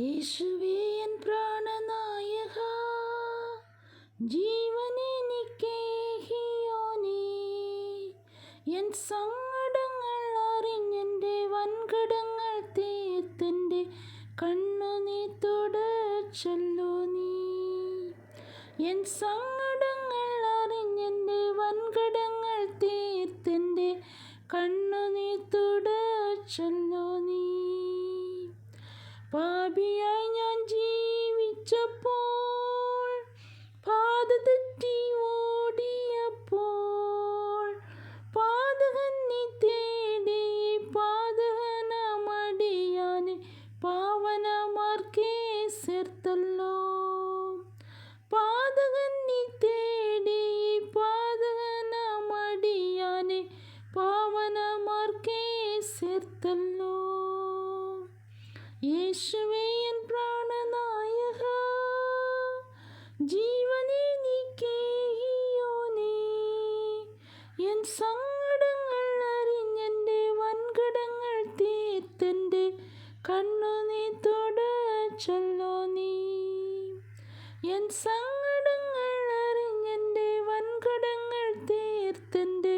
യേശുവേ N പ്രാണനായക, ജീവനെനിക്കേകിയോനേ, N സങ്കടങ്ങൾ അറിഞ്ഞെൻ്റെ വൻകടങ്ങൾ തീർത്തെൻ്റെ കണ്ണുനീർ തുടച്ചല്ലോ നീ. എൻ സങ്കടങ്ങൾ അറിഞ്ഞെൻ്റെ വൻകടങ്ങൾ തീർത്തെൻ്റെ കണ്ണുനീർ തുടച്ചല്ലോ നീ. പാപിയായി ഞാൻ ജീവിച്ചപ്പോൾ, പാത തെറ്റി ഓടിയപ്പോൾ, പാതകൻ നീ തേടി പാതകനമടിയാനെ പാവനമാർക്കേ ചേർത്തല്ലോ. പാതകൻ നീ തേടി പാതകനമടിയാനെ പാവനമാർക്കേ ചേർത്തല്ലോ. യേശുവേ എൻ പ്രാണനായക, ജീവനെനിക്കേകിയോനേ, എൻ സങ്കടങ്ങൾ അറിഞ്ഞെൻ്റെ വൻകടങ്ങൾ തീർത്തെൻ്റെ കണ്ണുനീർ തുടച്ചല്ലോ നീ. എൻ സങ്കടങ്ങൾ അറിഞ്ഞെൻ്റെ വൻകടങ്ങൾ തീർത്തെൻ്റെ